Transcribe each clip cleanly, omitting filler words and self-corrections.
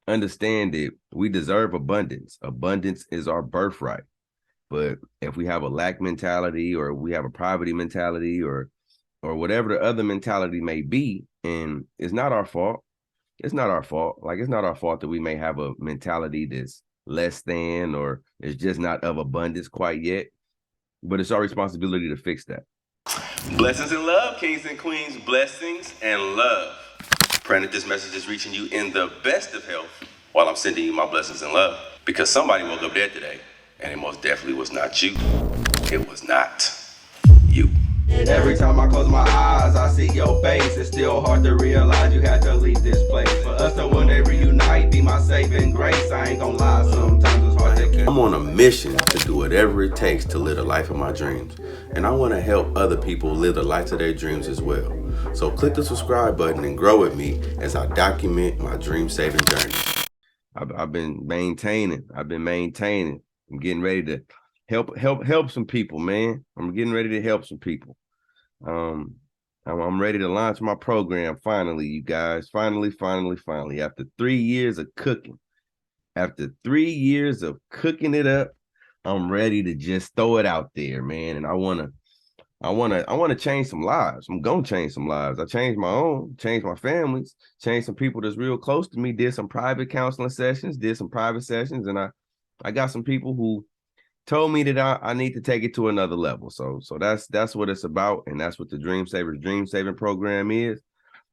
understand that we deserve abundance. Abundance is our birthright. But if we have a lack mentality, or we have a poverty mentality, or whatever the other mentality may be, and it's not our fault. It's not our fault. Like, it's not our fault that we may have a mentality that's less than, or it's just not of abundance quite yet. But it's our responsibility to fix that. Blessings and love, kings and queens. Blessings and love. Praying that this message is reaching you in the best of health while I'm sending you my blessings and love. Because somebody woke up dead today, and it most definitely was not you. It was not you. Every time I close my eyes, I see your face. It's still hard to realize you had to leave this place. For us to one day reunite, be my saving grace. I ain't gonna lie, sometimes it's hard to keep. I'm on a mission to do whatever it takes to live the life of my dreams. And I wanna help other people live the life of their dreams as well. So click the subscribe button and grow with me as I document my dream saving journey. I've been maintaining. I'm getting ready to help some people, man. I'm getting ready to help some people. I'm ready to launch my program finally, you guys. Finally. After 3 years of cooking, it up, I'm ready to just throw it out there, man. And I wanna change some lives. I'm gonna change some lives. I changed my own, changed my family's, changed some people that's real close to me. Did some private counseling sessions, did some private sessions, and I got some people who told me that I need to take it to another level. So that's what it's about, and that's what the Dream Savers Dream Saving Program is.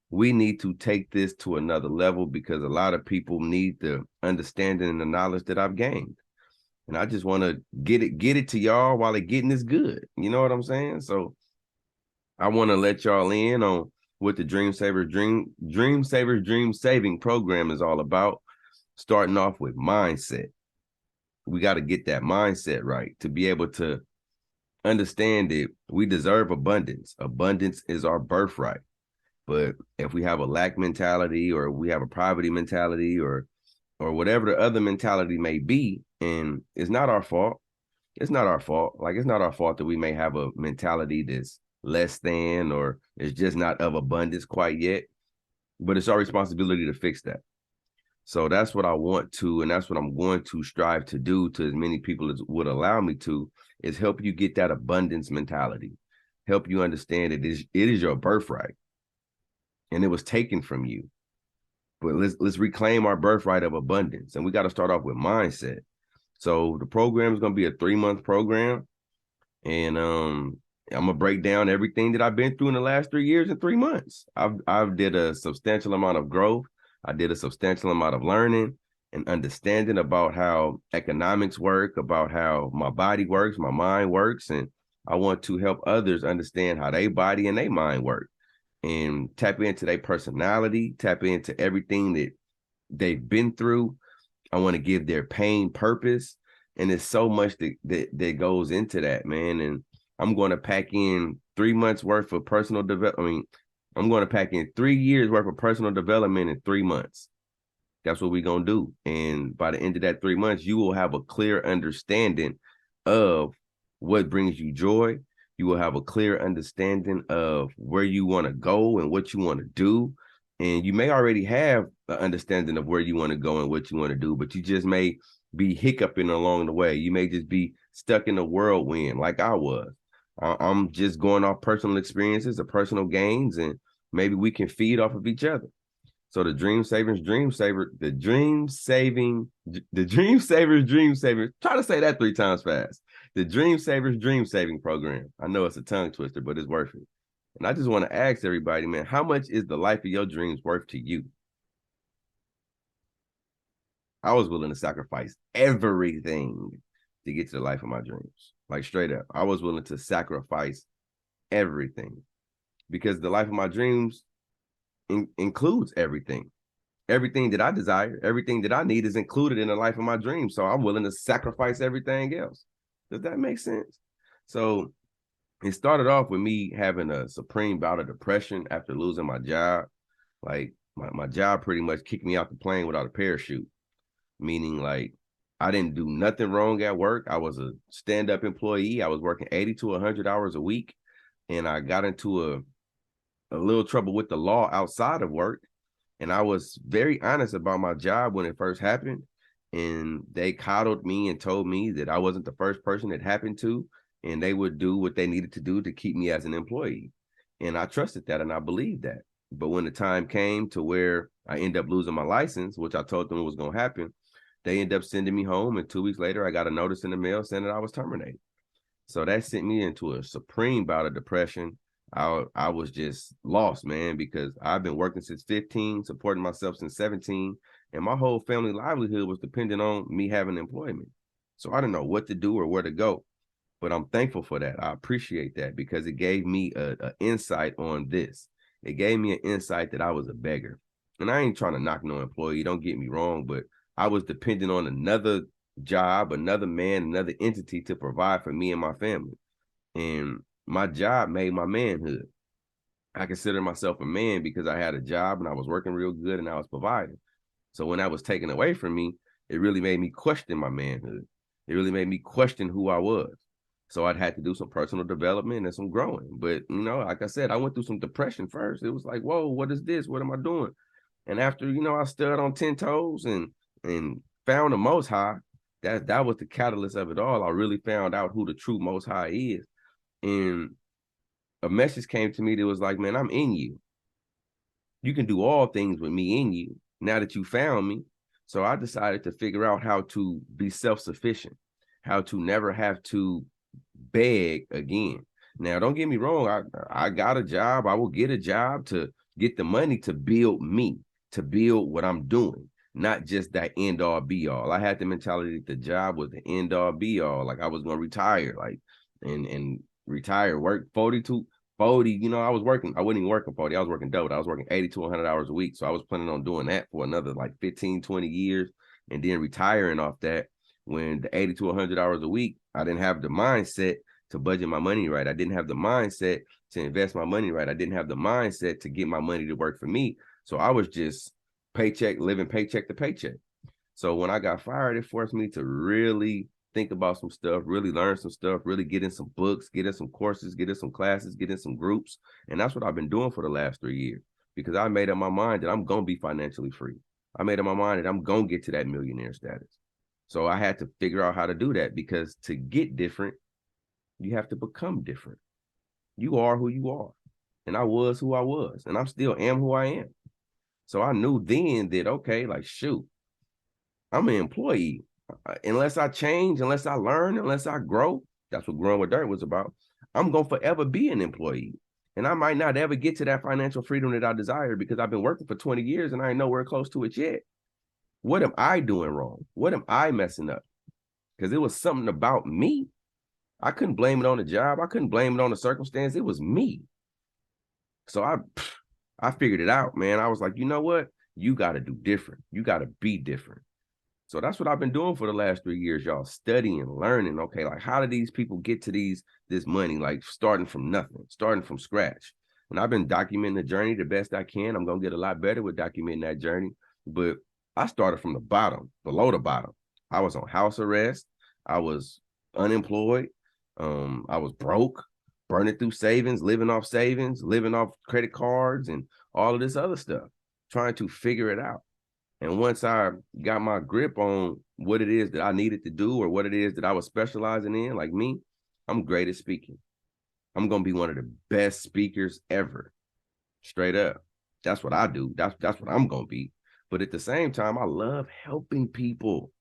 We need to take this to another level because a lot of people need the understanding and the knowledge that I've gained. And I just want to get it to y'all while it getting is good. You know what I'm saying? So I want to let y'all in on what the Dream Savers Dream Saving Program is all about. Starting off with mindset. We got to get that mindset right to be able to understand that we deserve abundance. Abundance is our birthright. But if we have a lack mentality, or we have a poverty mentality, or whatever the other mentality may be, and it's not our fault. It's not our fault. Like, it's not our fault that we may have a mentality that's less than, or it's just not of abundance quite yet. But it's our responsibility to fix that. So that's what I want to, and that's what I'm going to strive to do to as many people as would allow me to, is help you get that abundance mentality, help you understand it is your birthright, and it was taken from you. But let's reclaim our birthright of abundance, and we got to start off with mindset. So the program is going to be a 3-month program, and I'm gonna break down everything that I've been through in the last 3 years in 3 months. I've did a substantial amount of growth. I did a substantial amount of learning and understanding about how economics work, about how my body works, my mind works. And I want to help others understand how their body and their mind work, and tap into their personality, tap into everything that they've been through. I want to give their pain purpose. And there's so much that goes into that, man. And I'm going to pack in 3 months worth of personal development. I'm going to pack in 3 years worth of personal development in 3 months. That's what we're going to do. And by the end of that 3 months, you will have a clear understanding of what brings you joy. You will have a clear understanding of where you want to go and what you want to do. And you may already have an understanding of where you want to go and what you want to do, but you just may be hiccuping along the way. You may just be stuck in a whirlwind like I was. I'm just going off personal experiences or personal gains, and maybe we can feed off of each other. So the Dream Savers Dream Savers Dream Savers, try to say that 3 times fast. The Dream Savers Dream Saving Program. I know it's a tongue twister, but it's worth it. And I just want to ask everybody, man, how much is the life of your dreams worth to you? I was willing to sacrifice everything to get to the life of my dreams. Like, straight up, I was willing to sacrifice everything, because the life of my dreams includes everything. Everything that I desire, everything that I need is included in the life of my dreams. So I'm willing to sacrifice everything else. Does that make sense? So it started off with me having a supreme bout of depression after losing my job. Like, my job pretty much kicked me out the plane without a parachute, meaning like I didn't do nothing wrong at work. I was a stand-up employee. I was working 80 to 100 hours a week, and I got into a little trouble with the law outside of work. And I was very honest about my job when it first happened. And they coddled me and told me that I wasn't the first person it happened to, and they would do what they needed to do to keep me as an employee. And I trusted that and I believed that. But when the time came to where I ended up losing my license, which I told them was going to happen, they ended up sending me home. And 2 weeks later, I got a notice in the mail saying that I was terminated. So that sent me into a supreme bout of depression. I was just lost, man, because I've been working since 15, supporting myself since 17, and my whole family livelihood was dependent on me having employment. So I didn't know what to do or where to go. But I'm thankful for that. I appreciate that because it gave me a insight on this. It gave me an insight that I was a beggar. And I ain't trying to knock no employee, don't get me wrong, but I was dependent on another job, another man, another entity to provide for me and my family. And my job made my manhood. I consider myself a man because I had a job and I was working real good and I was providing. So when that was taken away from me, it really made me question my manhood. It really made me question who I was. So I'd had to do some personal development and some growing. But, like I said, I went through some depression first. It was like, whoa, what is this? What am I doing? And after, I stood on 10 toes and found the Most High, that was the catalyst of it all. I really found out who the true Most High is. And a message came to me that was like, man, I'm in you. You can do all things with me in you now that you found me. So I decided to figure out how to be self-sufficient, how to never have to beg again. Now, don't get me wrong. I got a job. I will get a job to get the money to build me, to build what I'm doing, not just that end all be all. I had the mentality that the job was the end all be all. Like I was going to retire, and retire, work 40 to 40. I was working. I wasn't even working 40. I was working double. I was working 80 to 100 hours a week. So I was planning on doing that for another like 15, 20 years and then retiring off that. When the 80 to 100 hours a week, I didn't have the mindset to budget my money right. I didn't have the mindset to invest my money right. I didn't have the mindset to get my money to work for me. So I was just living paycheck to paycheck. So when I got fired, it forced me to really think about some stuff, really learn some stuff, really get in some books, get in some courses, get in some classes, get in some groups. And that's what I've been doing for the last 3 years because I made up my mind that I'm going to be financially free. I made up my mind that I'm going to get to that millionaire status. So I had to figure out how to do that because to get different, you have to become different. You are who you are. And I was who I was. And I still am who I am. So I knew then that, okay, like, shoot, I'm an employee. Unless I change, unless I learn, unless I grow, that's what Growing with Dirt was about. I'm going to forever be an employee. And I might not ever get to that financial freedom that I desire because I've been working for 20 years and I ain't nowhere close to it yet. What am I doing wrong? What am I messing up? Because it was something about me. I couldn't blame it on the job. I couldn't blame it on the circumstance. It was me. So I figured it out, man. I was like, you know what? You got to do different. You got to be different. So that's what I've been doing for the last 3 years, y'all, studying, learning. Okay, like how do these people get to this money, like starting from nothing, starting from scratch? And I've been documenting the journey the best I can. I'm going to get a lot better with documenting that journey. But I started from the bottom, below the bottom. I was on house arrest. I was unemployed. I was broke, burning through savings, living off credit cards and all of this other stuff, trying to figure it out. And once I got my grip on what it is that I needed to do or what it is that I was specializing in, like me, I'm great at speaking. I'm going to be one of the best speakers ever. Straight up. That's what I do. That's what I'm going to be. But at the same time, I love helping people.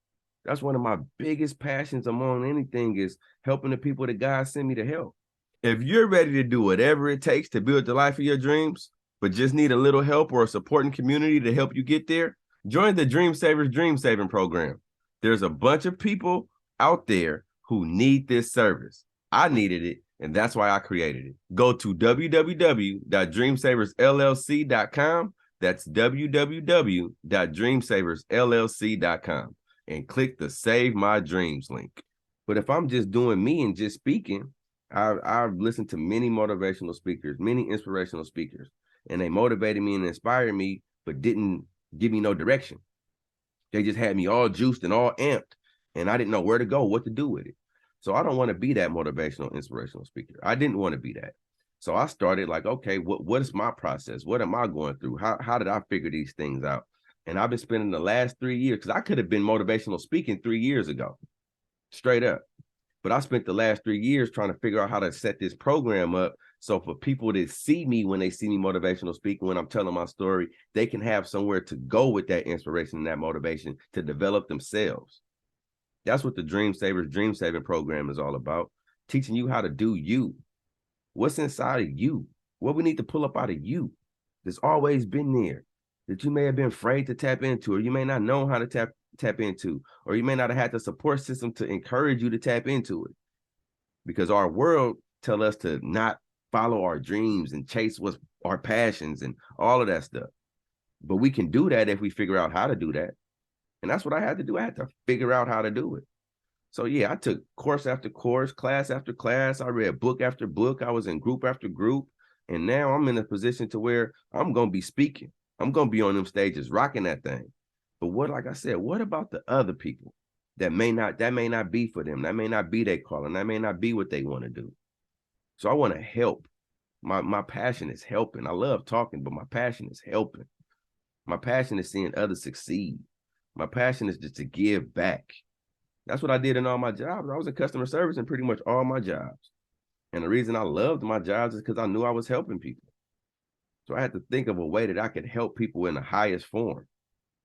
That's one of my biggest passions among anything is helping the people that God sent me to help. If you're ready to do whatever it takes to build the life of your dreams, but just need a little help or a supporting community to help you get there, join the Dream Savers Dream Saving Program. There's a bunch of people out there who need this service. I needed it, and that's why I created it. Go to www.dreamsaversllc.com. That's www.dreamsaversllc.com and click the Save My Dreams link. But if I'm just doing me and just speaking, I've listened to many motivational speakers, many inspirational speakers, and they motivated me and inspired me, but didn't give me no direction. They just had me all juiced and all amped, and I didn't know where to go, what to do with it. So I don't want to be that motivational, inspirational speaker. I didn't want to be that. So I started like, okay, what is my process? What am I going through? How did I figure these things out? And I've been spending the last 3 years, because I could have been motivational speaking 3 years ago, straight up. But I spent the last 3 years trying to figure out how to set this program up. So for people that see me, when they see me motivational speaking, when I'm telling my story, they can have somewhere to go with that inspiration and that motivation to develop themselves. That's what the Dream Saving program is all about. Teaching you how to do you. What's inside of you? What we need to pull up out of you that's always been there, that you may have been afraid to tap into, or you may not know how to tap into, or you may not have had the support system to encourage you to tap into it. Because our world tell us to not follow our dreams and chase what's our passions and all of that stuff. But we can do that if we figure out how to do that. And that's what I had to do. I had to figure out how to do it. So yeah, I took course after course, class after class. I read book after book. I was in group after group. And now I'm in a position to where I'm going to be speaking. I'm going to be on them stages, rocking that thing. But what, like I said, what about the other people that may not be for them? That may not be their calling. That may not be what they want to do. So I want to help. My passion is helping. I love talking, but my passion is helping. My passion is seeing others succeed. My passion is just to give back. That's what I did in all my jobs. I was in customer service in pretty much all my jobs. And the reason I loved my jobs is because I knew I was helping people. So I had to think of a way that I could help people in the highest form.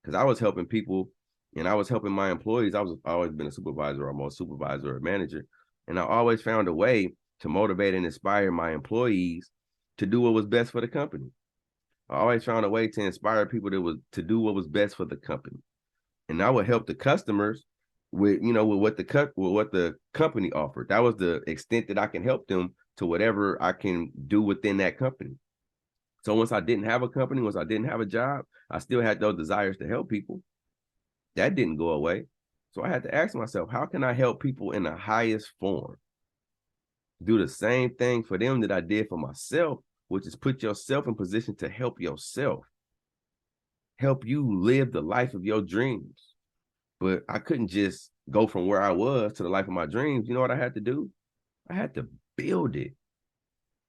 Because I was helping people and I was helping my employees. I've always been a supervisor, or a supervisor or a manager. And I always found a way to motivate and inspire my employees to do what was best for the company. I always found a way to inspire people to do what was best for the company. And I would help the customers with what the company offered. That was the extent that I can help them to whatever I can do within that company. So once I didn't have a company, once I didn't have a job, I still had those desires to help people. That didn't go away. So I had to ask myself, how can I help people in the highest form? Do the same thing for them that I did for myself, which is put yourself in position to help yourself. Help you live the life of your dreams. But I couldn't just go from where I was to the life of my dreams. You know what I had to do? I had to build it.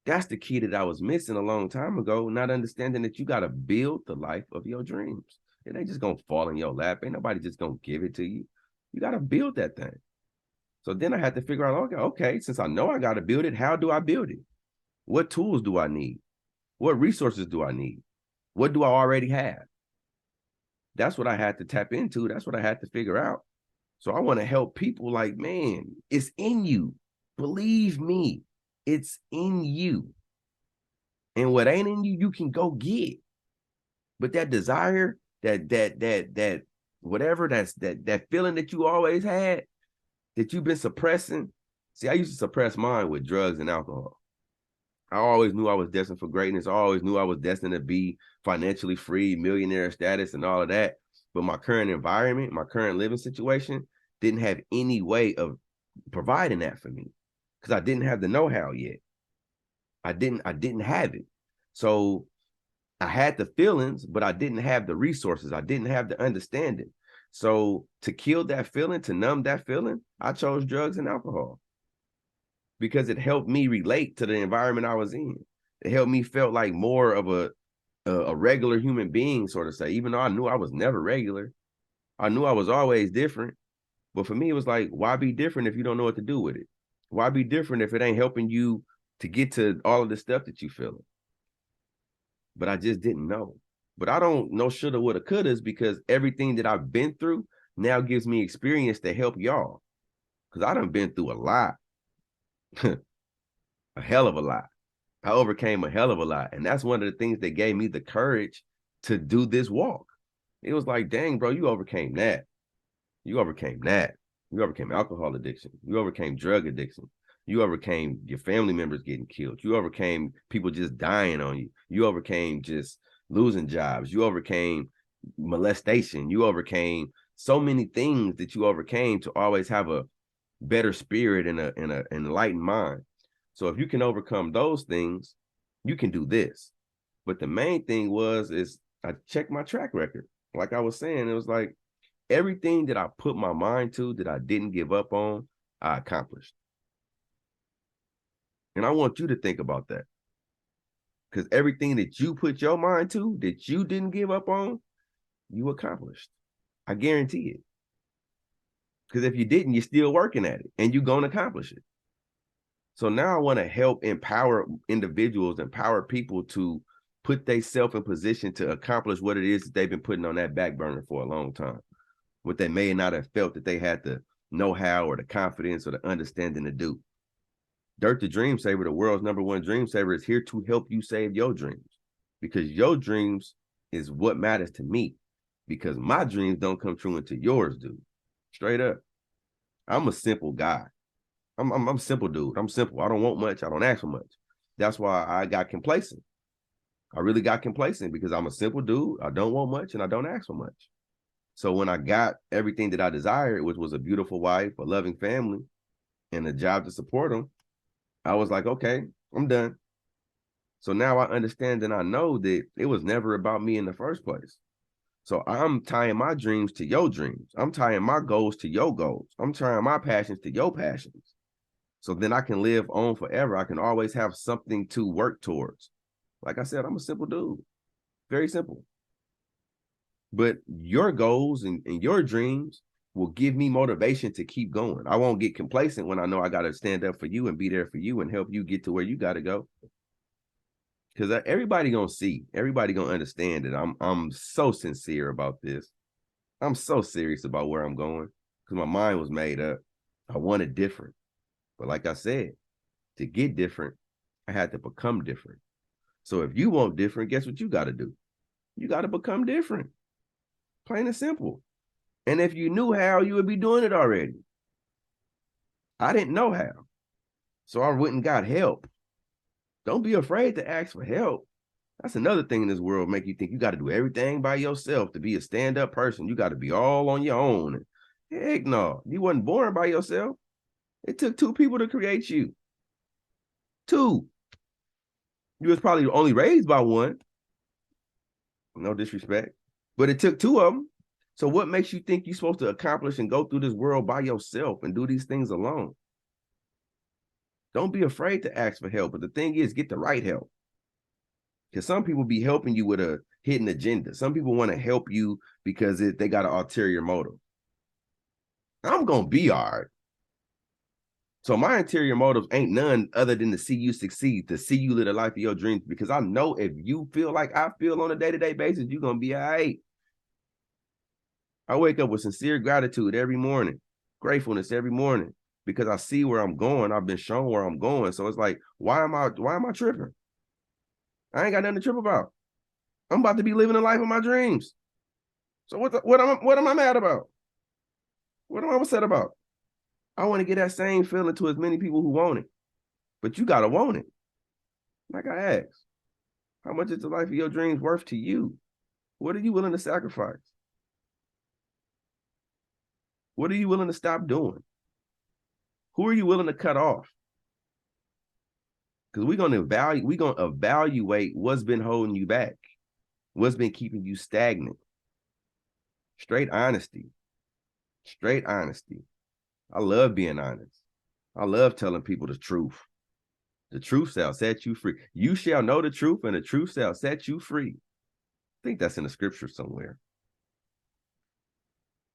That's the key that I was missing a long time ago, not understanding that you got to build the life of your dreams. It ain't just going to fall in your lap. Ain't nobody just going to give it to you. You got to build that thing. So then I had to figure out, okay, since I know I got to build it, how do I build it? What tools do I need? What resources do I need? What do I already have? That's what I had to tap into. That's what I had to figure out. So I want to help people like, man, it's in you. Believe me, it's in you. And what ain't in you, you can go get. But that desire, that whatever, that feeling that you always had, that you've been suppressing. See, I used to suppress mine with drugs and alcohol. I always knew I was destined for greatness. I always knew I was destined to be financially free, millionaire status, and all of that. But my current environment, my current living situation didn't have any way of providing that for me because I didn't have the know-how yet. I didn't have it. So I had the feelings, but I didn't have the resources. I didn't have the understanding. So to kill that feeling, to numb that feeling, I chose drugs and alcohol because it helped me relate to the environment I was in. It helped me feel like more of a regular human being, sort of say, even though I knew I was never regular. I knew I was always different. But for me, it was like, why be different if you don't know what to do with it? Why be different if it ain't helping you to get to all of the stuff that you feeling? But I just didn't know. But I don't know shoulda, woulda, couldas because everything that I've been through now gives me experience to help y'all. Because I done been through a lot. A hell of a lot. I overcame a hell of a lot. And that's one of the things that gave me the courage to do this walk. It was like, dang, bro, you overcame that. You overcame that. You overcame alcohol addiction. You overcame drug addiction. You overcame your family members getting killed. You overcame people just dying on you. You overcame just losing jobs. You overcame molestation. You overcame so many things that you overcame to always have a better spirit and an enlightened mind. So if you can overcome those things, you can do this. But the main thing is I checked my track record. Like I was saying, it was like everything that I put my mind to that I didn't give up on, I accomplished. And I want you to think about that. Because everything that you put your mind to, that you didn't give up on, you accomplished. I guarantee it. Because if you didn't, you're still working at it and you're going to accomplish it. So now I want to help empower individuals, empower people to put themselves in position to accomplish what it is that they've been putting on that back burner for a long time. What they may not have felt that they had the know-how or the confidence or the understanding to do. DiiRT the Dream Saver, the world's #1 dream saver, is here to help you save your dreams, because your dreams is what matters to me, because my dreams don't come true until yours do. Straight up. I'm a simple guy. I'm a simple dude. I'm simple. I don't want much. I don't ask for much. That's why I got complacent. I really got complacent because I'm a simple dude. I don't want much and I don't ask for much. So when I got everything that I desired, which was a beautiful wife, a loving family, and a job to support them, I was like, okay, I'm done. So now I understand and I know that it was never about me in the first place. So I'm tying my dreams to your dreams. I'm tying my goals to your goals. I'm tying my passions to your passions. So then I can live on forever. I can always have something to work towards. Like I said, I'm a simple dude. Very simple. But your goals and your dreams will give me motivation to keep going. I won't get complacent when I know I got to stand up for you and be there for you and help you get to where you got to go. Because everybody gonna see, everybody gonna understand that I'm so sincere about this. I'm so serious about where I'm going because my mind was made up. I wanted different. But like I said, to get different, I had to become different. So if you want different, guess what you got to do? You got to become different. Plain and simple. And if you knew how, you would be doing it already. I didn't know how. So I went and got help. Don't be afraid to ask for help. That's another thing in this world, make you think you got to do everything by yourself to be a stand-up person. You got to be all on your own. Heck no, you wasn't born by yourself. It took 2 people to create you. 2. You was probably only raised by 1. No disrespect. But it took 2 of them. So what makes you think you're supposed to accomplish and go through this world by yourself and do these things alone? Don't be afraid to ask for help. But the thing is, get the right help. Because some people be helping you with a hidden agenda. Some people want to help you because they got an ulterior motive. I'm going to be all right. So my interior motives ain't none other than to see you succeed, to see you live the life of your dreams. Because I know if you feel like I feel on a day-to-day basis, you're going to be all right. I wake up with sincere gratitude every morning, gratefulness every morning, because I see where I'm going. I've been shown where I'm going. So it's like, why am I tripping? I ain't got nothing to trip about. I'm about to be living the life of my dreams. So what am I mad about? What am I upset about? I want to get that same feeling to as many people who want it. But you gotta want it. Like I asked, how much is the life of your dreams worth to you? What are you willing to sacrifice? What are you willing to stop doing? Who are you willing to cut off? Because we're gonna evaluate what's been holding you back, what's been keeping you stagnant. Straight honesty. Straight honesty. I love being honest. I love telling people the truth. The truth shall set you free. You shall know the truth, and the truth shall set you free. I think that's in the scripture somewhere.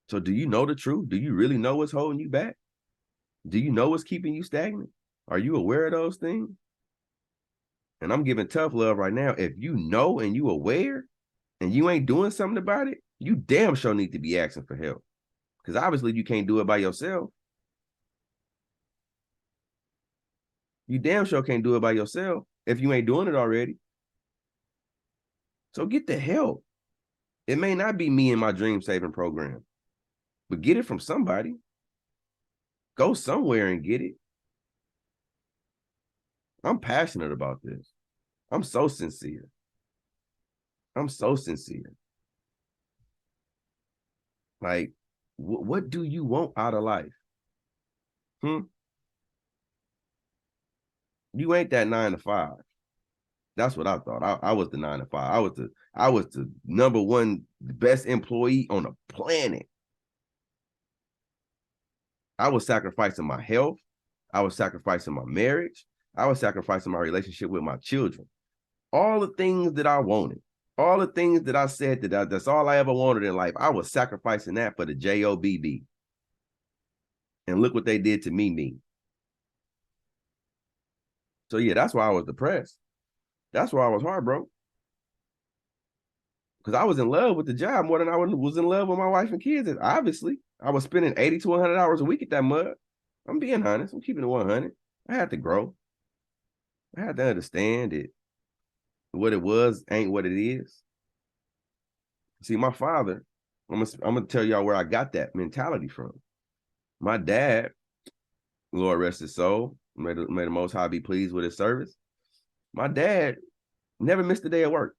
So do you know the truth? Do you really know what's holding you back? Do you know what's keeping you stagnant? Are you aware of those things? And I'm giving tough love right now. If you know and you aware and you ain't doing something about it, you damn sure need to be asking for help. Because obviously you can't do it by yourself. You damn sure can't do it by yourself if you ain't doing it already. So get the help. It may not be me and my dream saving program, but get it from somebody. Go somewhere and get it. I'm passionate about this. I'm so sincere. I'm so sincere. Like, what do you want out of life? You ain't that 9 to 5. That's what I thought. I was the 9 to 5. I was the #1 best employee on the planet. I was sacrificing my health. I was sacrificing my marriage. I was sacrificing my relationship with my children. all the things that I wanted, all the things that I said that's all I ever wanted in life. I was sacrificing that for the JOBB. And look what they did to me. So yeah, that's why I was depressed. That's why I was heartbroken. Because I was in love with the job more than I was in love with my wife and kids. And obviously, I was spending 80 to 100 hours a week at that mud. I'm being honest. I'm keeping it 100. I had to grow. I had to understand it. What it was ain't what it is. See, my father, I'm gonna tell y'all where I got that mentality from. My dad, Lord rest his soul, may the Most High be pleased with his service. My dad never missed a day of work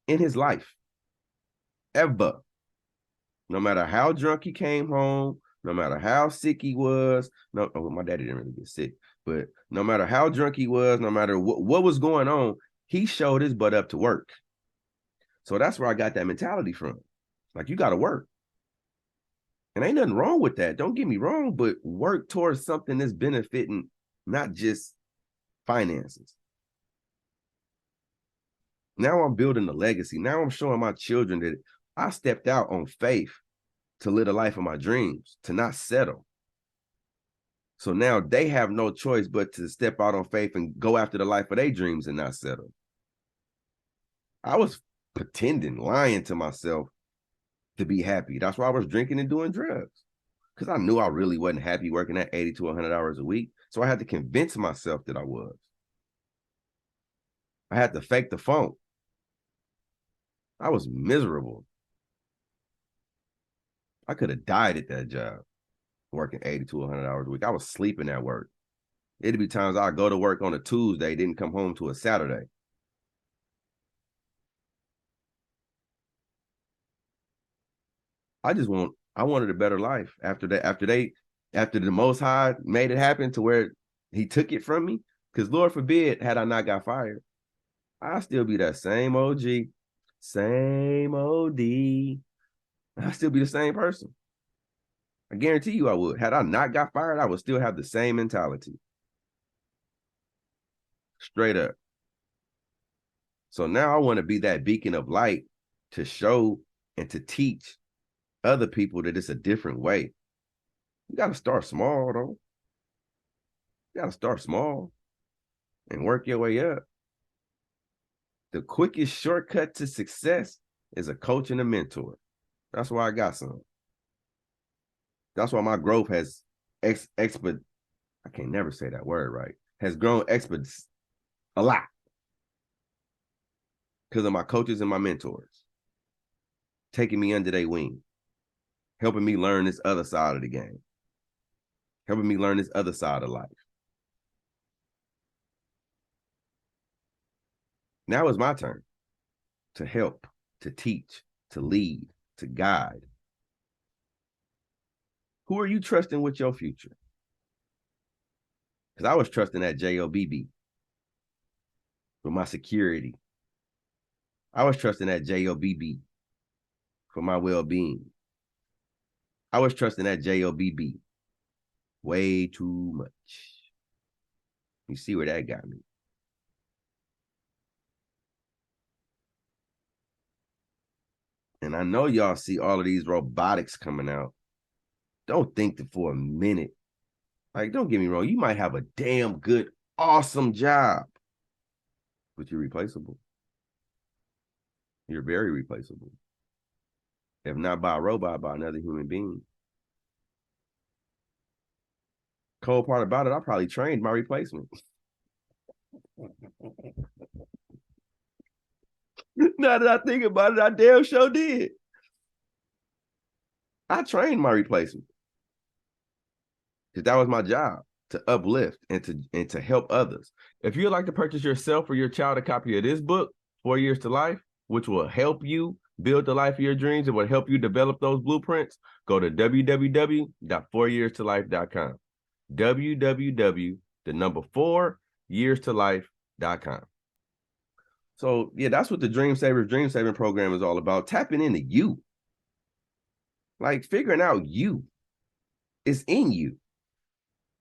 in his life, ever. No matter how drunk he came home, no matter how sick he was. No, my daddy didn't really get sick, but no matter how drunk he was, no matter what was going on, he showed his butt up to work. So that's where I got that mentality from. Like, you got to work. And ain't nothing wrong with that. Don't get me wrong, but work towards something that's benefiting not just finances. Now I'm building a legacy. Now I'm showing my children that I stepped out on faith to live the life of my dreams, to not settle. So now they have no choice but to step out on faith and go after the life of their dreams and not settle. I was pretending, lying to myself to be happy. That's why I was drinking and doing drugs, because I knew I really wasn't happy working at 80 to 100 hours a week. So I had to convince myself that I was. I had to fake the funk. I was miserable. I could have died at that job, working 80 to 100 hours a week. I was sleeping at work. It'd be times I'd go to work on a Tuesday, didn't come home to a Saturday. I wanted a better life after that, after the Most High made it happen to where he took it from me. Because Lord forbid, had I not got fired, I'd still be that same OG, same OD. I'd still be the same person. I guarantee you I would. Had I not got fired, I would still have the same mentality. Straight up. So now I want to be that beacon of light to show and to teach other people that it's a different way. You got to start small, though. You got to start small and work your way up. The quickest shortcut to success is a coach and a mentor. That's why I got some. That's why my growth has I can't never say that word right. Has grown a lot. Because of my coaches and my mentors. Taking me under their wing. Helping me learn this other side of the game. Helping me learn this other side of life. Now it's my turn to help, to teach, to lead, to guide. Who are you trusting with your future? Because I was trusting that JOBB for my security. I was trusting that JOBB for my well-being. I was trusting that JOBB way too much. You see where that got me. And I know y'all see all of these robotics coming out. Don't think that for a minute. Like, don't get me wrong. You might have a damn good, awesome job, but you're replaceable. You're very replaceable. If not by a robot, by another human being. Cold part about it, I probably trained my replacement. Now that I think about it, I damn sure did. I trained my replacement. Because that was my job, to uplift and to help others. If you'd like to purchase yourself or your child a copy of this book, 4 Years to Life, which will help you build the life of your dreams, it will help you develop those blueprints, go to www.4yearstolife.com. www.4yearstolife.com. So yeah, that's what the Dream Saving program is all about. Tapping into you. Like, figuring out you. It's in you.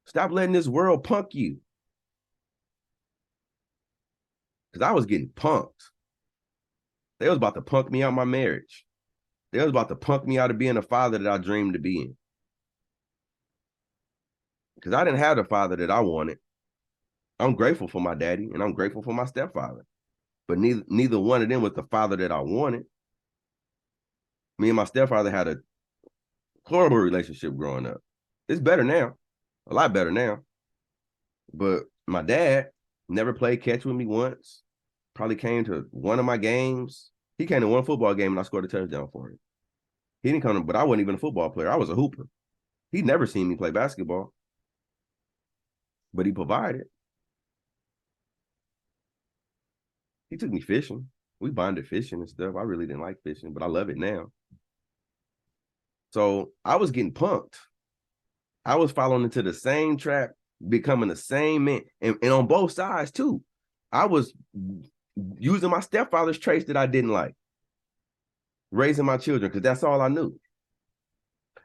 Stop letting this world punk you. because I was getting punked. They was about to punk me out my marriage. They was about to punk me out of being a father that I dreamed to be in. Because I didn't have the father that I wanted. I'm grateful for my daddy and I'm grateful for my stepfather. But neither one of them was the father that I wanted. Me and my stepfather had a horrible relationship growing up. It's better now, a lot better now. But my dad never played catch with me once. Probably came to one of my games. He came to one football game and I scored a touchdown for him. He didn't come to, but I wasn't even a football player. I was a hooper. He'd never seen me play basketball, but he provided. He took me fishing. We bonded fishing and stuff. I really didn't like fishing, but I love it now. So I was getting punked. I was following into the same trap, becoming the same man. And on both sides, too. I was using my stepfather's traits that I didn't like, raising my children, because that's all I knew.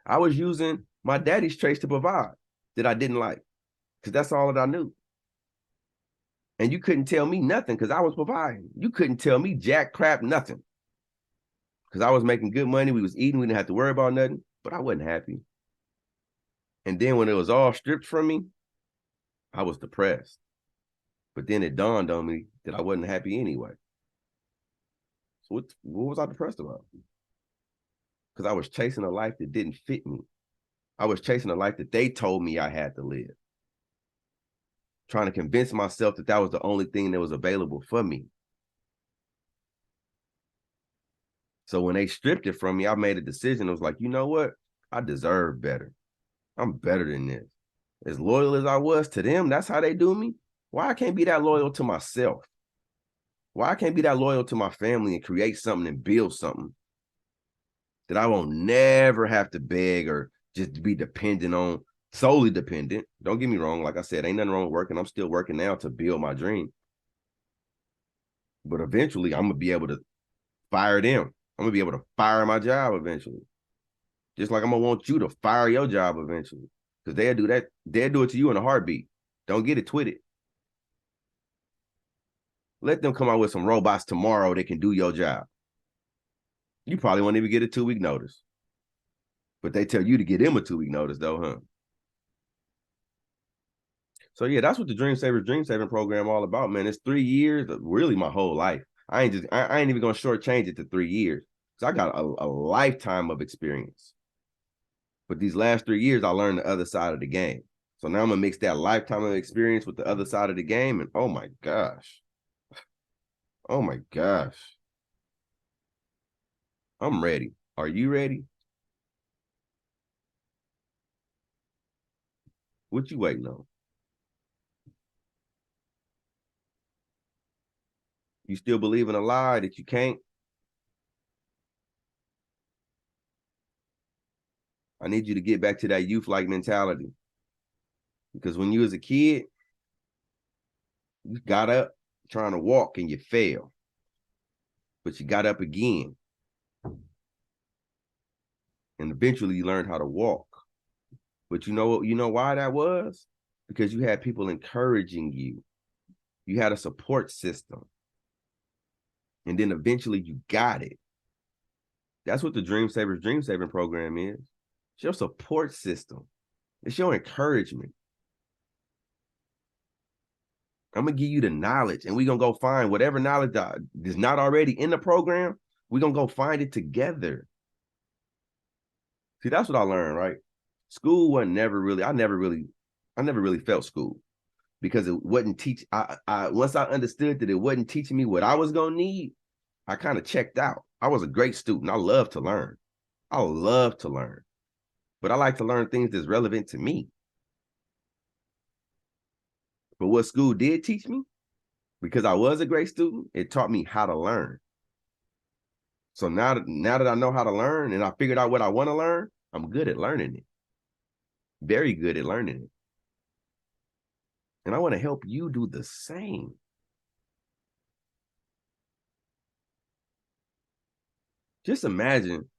I was using my daddy's traits to provide that I didn't like, because that's all that I knew. And you couldn't tell me nothing because I was providing. You couldn't tell me jack crap nothing. Because I was making good money. We was eating. We didn't have to worry about nothing. But I wasn't happy. And then when it was all stripped from me, I was depressed. But then it dawned on me that I wasn't happy anyway. So what was I depressed about? Because I was chasing a life that didn't fit me. I was chasing a life that they told me I had to live. Trying to convince myself that that was the only thing that was available for me. So when they stripped it from me, I made a decision. I was like, you know what? I deserve better. I'm better than this. As loyal as I was to them, that's how they do me. Why I can't be that loyal to myself? Why I can't be that loyal to my family and create something and build something that I won't never have to beg or just be dependent on, solely dependent. Don't get me wrong. Like I said, ain't nothing wrong with working. I'm still working now to build my dream. But eventually I'm going to be able to fire them. I'm going to be able to fire my job eventually. Just like I'm going to want you to fire your job eventually. Because they'll do that. They'll do it to you in a heartbeat. Don't get it twisted. Let them come out with some robots tomorrow that can do your job. You probably won't even get a 2-week notice. But they tell you to get them a 2-week notice though, huh? So yeah, that's what the Dream Saving program all about, man. It's 3 years, really my whole life. I ain't even gonna shortchange it to 3 years. Because I got a lifetime of experience. But these last 3 years, I learned the other side of the game. So now I'm gonna mix that lifetime of experience with the other side of the game. And oh my gosh. Oh my gosh. I'm ready. Are you ready? What you waiting on? You still believe in a lie that you can't? I need you to get back to that youth-like mentality. Because when you was a kid, you got up trying to walk and you failed. But you got up again. And eventually you learned how to walk. But you know why that was? Because you had people encouraging you. You had a support system. And then eventually you got it. That's what the Dream Saving program is. It's your support system. It's your encouragement. I'm going to give you the knowledge and we're going to go find whatever knowledge that is not already in the program. We're going to go find it together. See, that's what I learned, right? School wasn't never really, I never really felt school because it wasn't teach. Once I understood that it wasn't teaching me what I was going to need, I kind of checked out. I was a great student. I love to learn. I love to learn, but I like to learn things that's relevant to me. But what school did teach me, because I was a great student, it taught me how to learn. So now that I know how to learn and I figured out what I want to learn, I'm good at learning it. Very good at learning it. And I want to help you do the same. Just imagine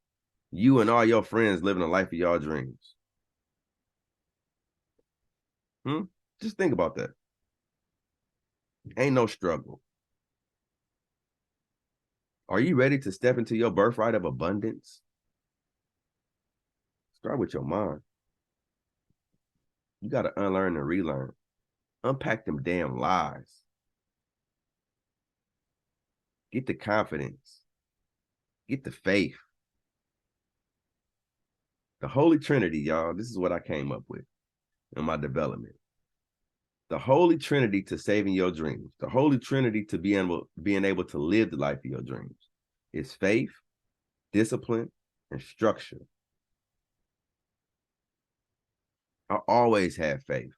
you and all your friends living a life of your dreams. Just think about that. Ain't no struggle. Are you ready to step into your birthright of abundance? Start with your mind. You got to unlearn and relearn. Unpack them damn lies. Get the confidence. Get the faith. The Holy Trinity, y'all, this is what I came up with in my development. The Holy Trinity to saving your dreams. The Holy Trinity to being able to live the life of your dreams is faith, discipline, and structure. I always had faith.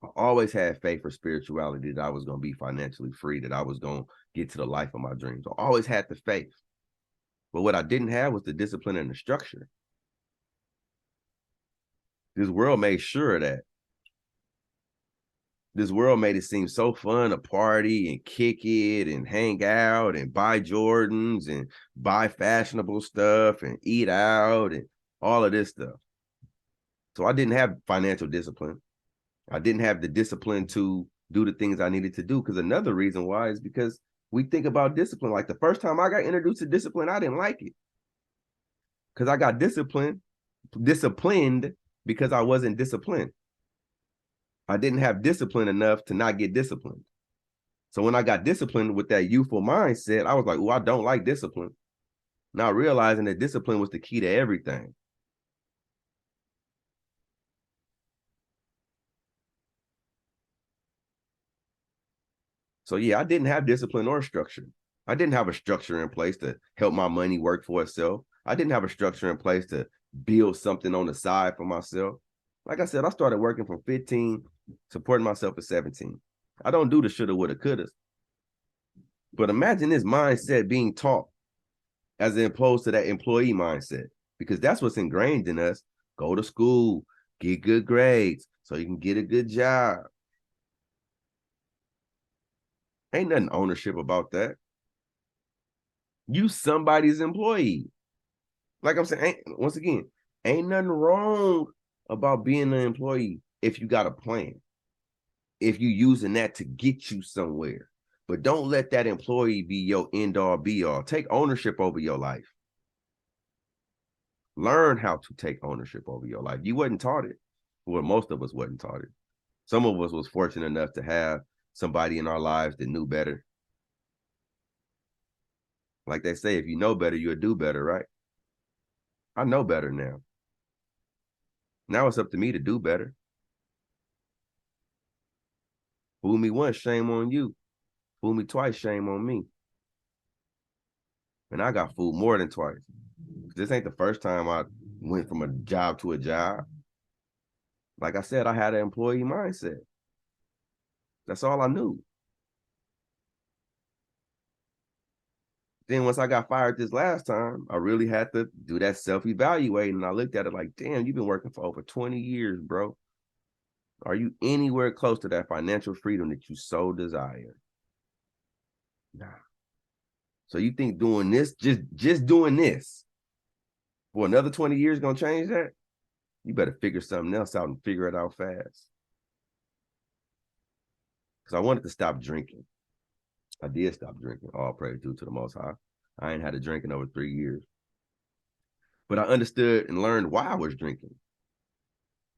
I always had faith for spirituality, that I was going to be financially free, that I was going to get to the life of my dreams. I always had the faith. But what I didn't have was the discipline and the structure. This world made sure of that. This world made it seem so fun to party and kick it and hang out and buy Jordans and buy fashionable stuff and eat out and all of this stuff. So I didn't have financial discipline. I didn't have the discipline to do the things I needed to do. Because another reason why is because we think about discipline. Like the first time I got introduced to discipline, I didn't like it. Because I got disciplined because I wasn't disciplined. I didn't have discipline enough to not get disciplined. So when I got disciplined with that youthful mindset, I was like, oh, I don't like discipline. Not realizing that discipline was the key to everything. So yeah, I didn't have discipline or structure. I didn't have a structure in place to help my money work for itself. I didn't have a structure in place to build something on the side for myself. Like I said, I started working from 15, supporting myself at 17. I don't do the shoulda, woulda, coulda. But imagine this mindset being taught as opposed to that employee mindset, because that's what's ingrained in us. Go to school, get good grades so you can get a good job. Ain't nothing ownership about that. You somebody's employee. Like I'm saying, once again, ain't nothing wrong about being an employee if you got a plan, if you using that to get you somewhere. But don't let that employee be your end all be all. Take ownership over your life. Learn how to take ownership over your life. You wasn't taught it. Well, most of us wasn't taught it. Some of us was fortunate enough to have somebody in our lives that knew better. Like they say, if you know better, you'll do better, right? I know better now. Now it's up to me to do better. Fool me once, shame on you. Fool me twice, shame on me. And I got fooled more than twice. This ain't the first time I went from a job to a job. Like I said, I had an employee mindset. That's all I knew. Then once I got fired this last time, I really had to do that self-evaluating. And I looked at it like, damn, you've been working for over 20 years, bro. Are you anywhere close to that financial freedom that you so desire? Nah. So you think doing this, just doing this for another 20 years gonna change that? You better figure something else out and figure it out fast. Because I wanted to stop drinking. I did stop drinking. All praise due to the Most High. I ain't had a drink in over 3 years. But I understood and learned why I was drinking.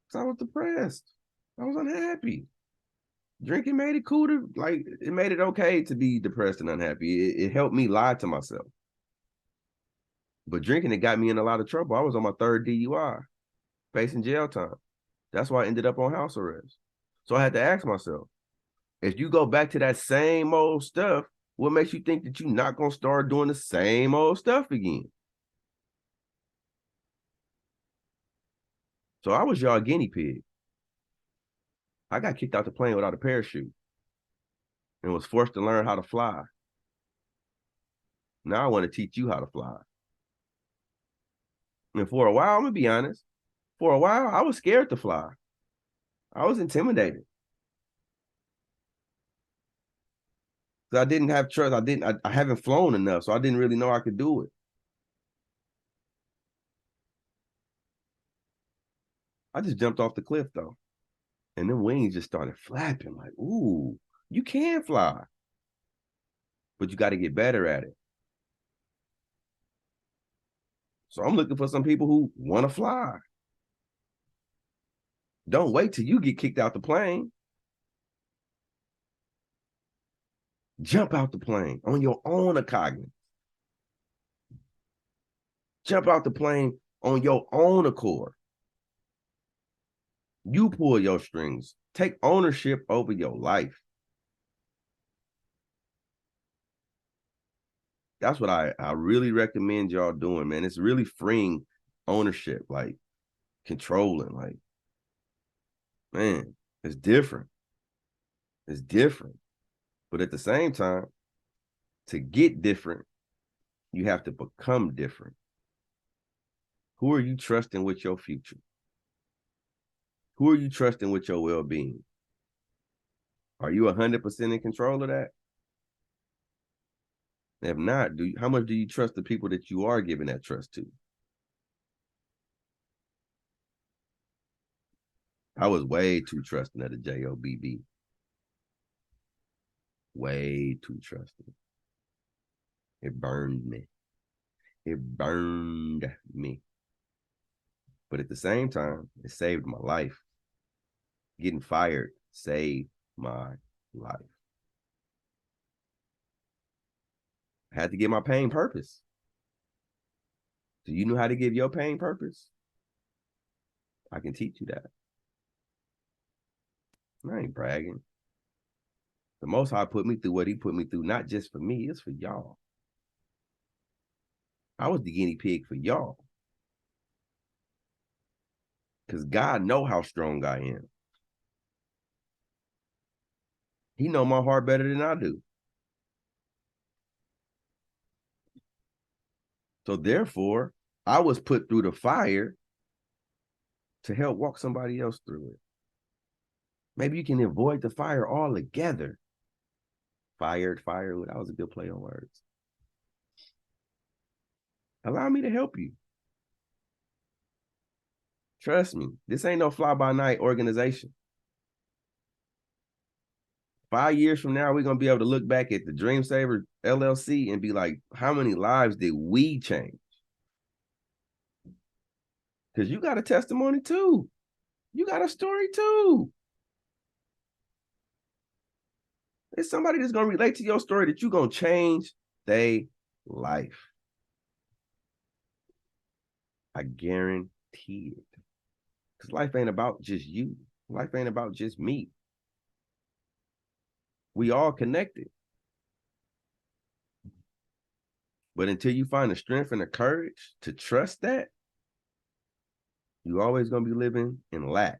Because I was depressed. I was unhappy. Drinking made it cool to, like, it made it okay to be depressed and unhappy. It helped me lie to myself. But drinking, it got me in a lot of trouble. I was on my 3rd DUI, facing jail time. That's why I ended up on house arrest. So I had to ask myself, if you go back to that same old stuff, what makes you think that you're not going to start doing the same old stuff again? So I was y'all guinea pig. I got kicked out the plane without a parachute and was forced to learn how to fly. Now I want to teach you how to fly. And for a while, I'm going to be honest, for a while, I was scared to fly. I was intimidated. Because I didn't have trust. I haven't flown enough, so I didn't really know I could do it. I just jumped off the cliff, though. And then wings just started flapping like, ooh, you can fly. But you got to get better at it. So I'm looking for some people who want to fly. Don't wait till you get kicked out the plane. Jump out the plane on your own accognition. Jump out the plane on your own accord. You pull your strings. Take ownership over your life. That's what I really recommend y'all doing, man. It's really freeing ownership, like controlling, like, man, it's different. It's different. But at the same time, to get different, you have to become different. Who are you trusting with your future? Who are you trusting with your well-being? Are you 100% in control of that? If not, how much do you trust the people that you are giving that trust to? I was way too trusting of the JOBB. Way too trusting. It burned me. It burned me. But at the same time, it saved my life. Getting fired saved my life. I had to give my pain purpose. Do you know how to give your pain purpose? I can teach you that. I ain't bragging. The Most High put me through what he put me through, not just for me, it's for y'all. I was the guinea pig for y'all. Because God know how strong I am. He know my heart better than I do. So therefore, I was put through the fire to help walk somebody else through it. Maybe you can avoid the fire altogether. Fire, that was a good play on words. Allow me to help you. Trust me, this ain't no fly-by-night organization. 5 years from now, we're going to be able to look back at the Dream Saver LLC and be like, how many lives did we change? Because you got a testimony too. You got a story too. It's somebody that's going to relate to your story that you're going to change their life. I guarantee it. Because life ain't about just you. Life ain't about just me. We all connected. But until you find the strength and the courage to trust that, you're always going to be living in lack.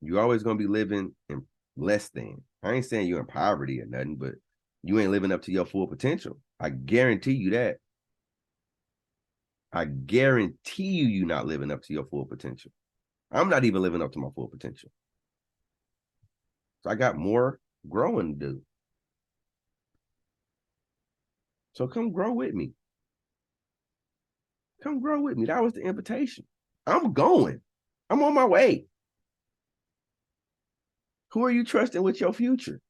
You're always going to be living in less than. I ain't saying you're in poverty or nothing, but you ain't living up to your full potential. I guarantee you that. I guarantee you're not living up to your full potential. I'm not even living up to my full potential. So I got more growing to do. So come grow with me. Come grow with me. That was the invitation. I'm going. I'm on my way. Who are you trusting with your future?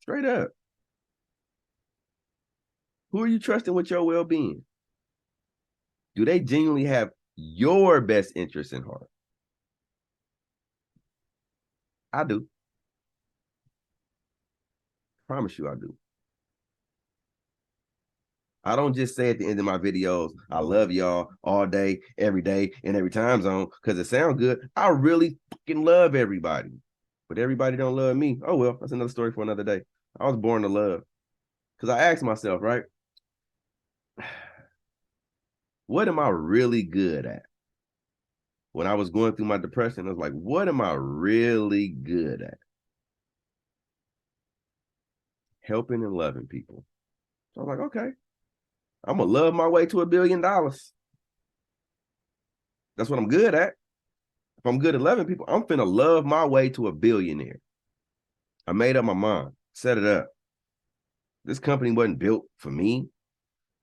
Straight up. Who are you trusting with your well-being? Do they genuinely have your best interest in heart? I do. Promise you I do. I don't just say at the end of my videos, I love y'all all day, every time zone, because it sounds good. I really fucking love everybody. But everybody don't love me. Oh, well, that's another story for another day. I was born to love. Because I asked myself, right? What am I really good at? When I was going through my depression, I was like, what am I really good at? Helping and loving people. So I was like, okay, I'm going to love my way to $1 billion. That's what I'm good at. If I'm good at loving people, I'm finna love my way to a billionaire. I made up my mind, set it up. This company wasn't built for me.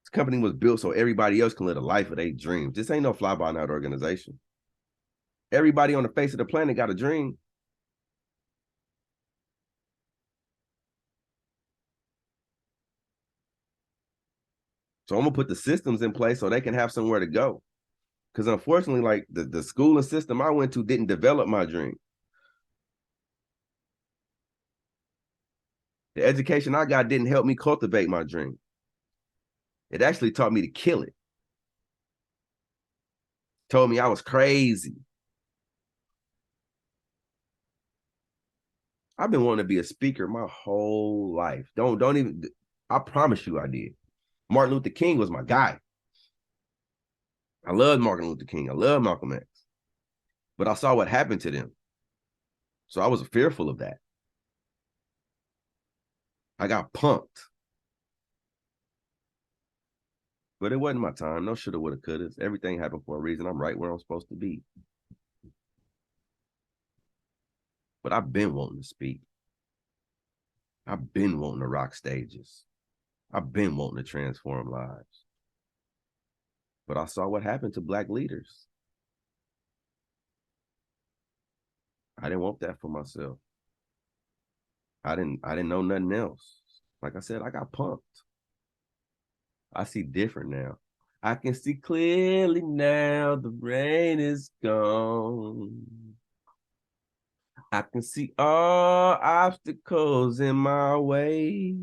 This company was built so everybody else can live the life of their dreams. This ain't no fly-by-night organization. Everybody on the face of the planet got a dream. So I'm gonna put the systems in place so they can have somewhere to go. Because unfortunately, like the schooling system I went to didn't develop my dream. The education I got didn't help me cultivate my dream. It actually taught me to kill it. Told me I was crazy. I've been wanting to be a speaker my whole life. Don't even. I promise you, I did. Martin Luther King was my guy. I loved Martin Luther King. I loved Malcolm X. But I saw what happened to them. So I was fearful of that. I got punked. But it wasn't my time. No shoulda, woulda, coulda. Everything happened for a reason. I'm right where I'm supposed to be. But I've been wanting to speak. I've been wanting to rock stages. I've been wanting to transform lives. But I saw what happened to Black leaders. I didn't want that for myself. I didn't know nothing else. Like I said, I got pumped. I see different now. I can see clearly now the rain is gone. I can see all obstacles in my way.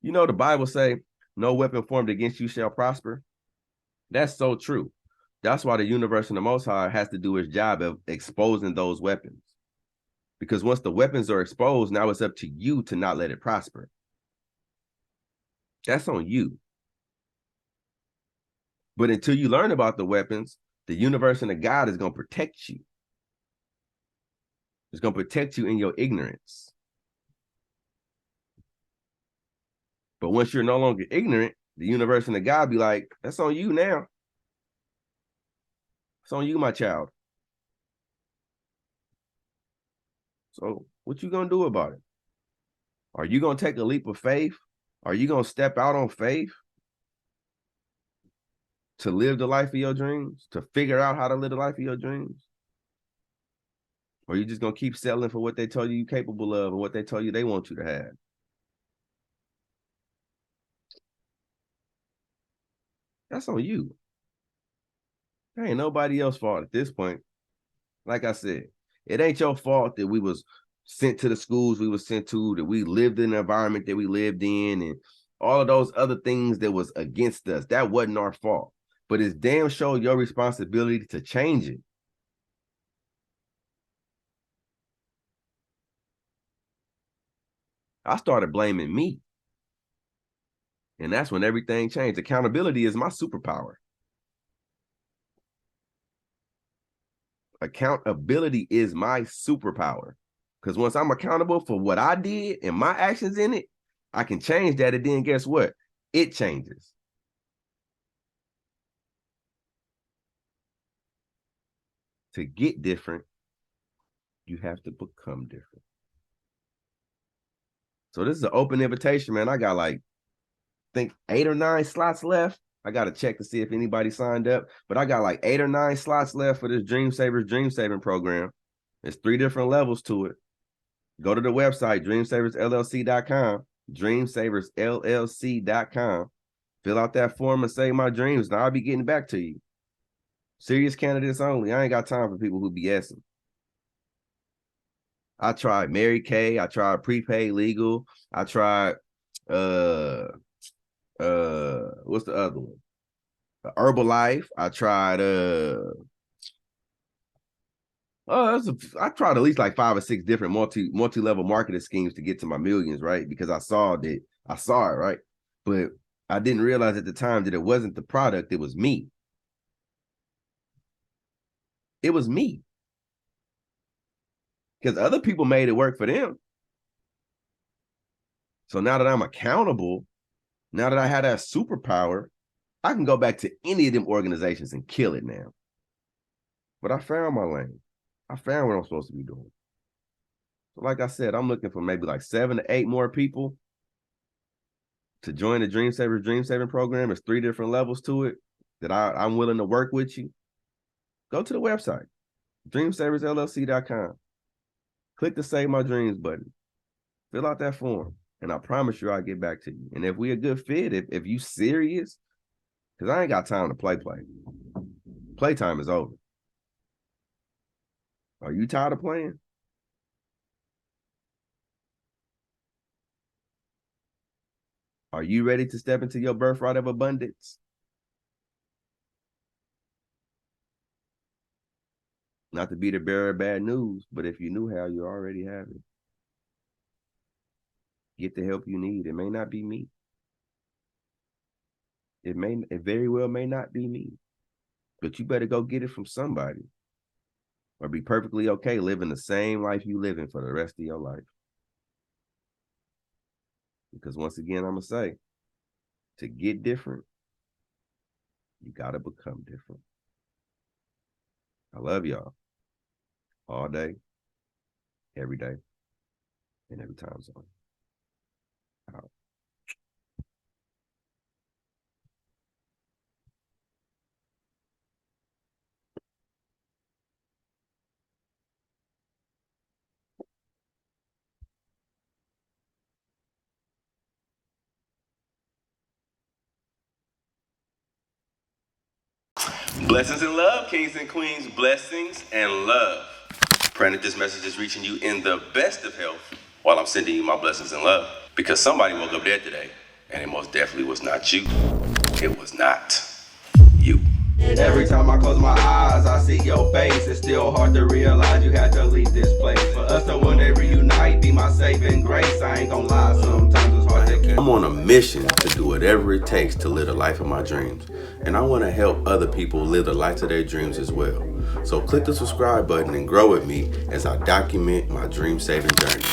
You know, the Bible say, no weapon formed against you shall prosper. That's so true. That's why the universe and the Most High has to do its job of exposing those weapons. Because once the weapons are exposed, now it's up to you to not let it prosper. That's on you. But until you learn about the weapons, the universe and the God is going to protect you. It's going to protect you in your ignorance. But once you're no longer ignorant, the universe and the God be like, that's on you now. It's on you, my child. So what you going to do about it? Are you going to take a leap of faith? Are you going to step out on faith to live the life of your dreams, to figure out how to live the life of your dreams? Or are you just going to keep settling for what they tell you you're capable of and what they tell you they want you to have? That's on you. There ain't nobody else's fault at this point. Like I said, it ain't your fault that we was sent to the schools we was sent to, that we lived in the environment that we lived in, and all of those other things that was against us. That wasn't our fault. But it's damn sure your responsibility to change it. I started blaming me. And that's when everything changed. Accountability is my superpower. Accountability is my superpower. Because once I'm accountable for what I did and my actions in it, I can change that. And then guess what? It changes. To get different, you have to become different. So this is an open invitation, man. I got like, I think 8 or 9 slots left. I got to check to see if anybody signed up, but I got like 8 or 9 slots left for this Dream Savers Dream Saving program. There's 3 different levels to it. Go to the website, dreamsaversllc.com, dreamsaversllc.com. Fill out that form and save my dreams, and I'll be getting back to you. Serious candidates only. I ain't got time for people who BSing. I tried Mary Kay. I tried prepaid legal. I tried what's the other one? Herbalife. I tried I tried at least like 5 or 6 different multi-level marketing schemes to get to my millions, right? Because I saw it, right? But I didn't realize at the time that it wasn't the product, it was me. It was me. Because other people made it work for them. So now that I'm accountable, now that I have that superpower, I can go back to any of them organizations and kill it now. But I found my lane. I found what I'm supposed to be doing. So like I said, I'm looking for maybe like 7 to 8 more people to join the Dream Savers Dream Saving program. There's 3 different levels to it that I'm willing to work with you. Go to the website, dreamsaversllc.com. Click the Save My Dreams button. Fill out that form. And I promise you I'll get back to you. And if we a good fit, if you serious, because I ain't got time to play. Playtime is over. Are you tired of playing? Are you ready to step into your birthright of abundance? Not to be the bearer of bad news, but if you knew how, you already have it. Get the help you need. It may not be me. It very well may not be me. But you better go get it from somebody. Or be perfectly okay living the same life you living for the rest of your life. Because once again, I'm going to say, to get different, you got to become different. I love y'all. All day, every day, and every time zone. Out. Blessings and love, kings and queens. Blessings and love. Praying that this message is reaching you in the best of health while I'm sending you my blessings and love. Because somebody woke up dead today, and it most definitely was not you. It was not you. Every time I close my eyes, I see your face. It's still hard to realize you had to leave this place. For us to one day reunite, be my saving grace. I ain't gonna lie, sometimes it's hard to keep. I'm on a mission to do whatever it takes to live the life of my dreams. And I want to help other people live the life of their dreams as well. So click the subscribe button and grow with me as I document my dream saving journey.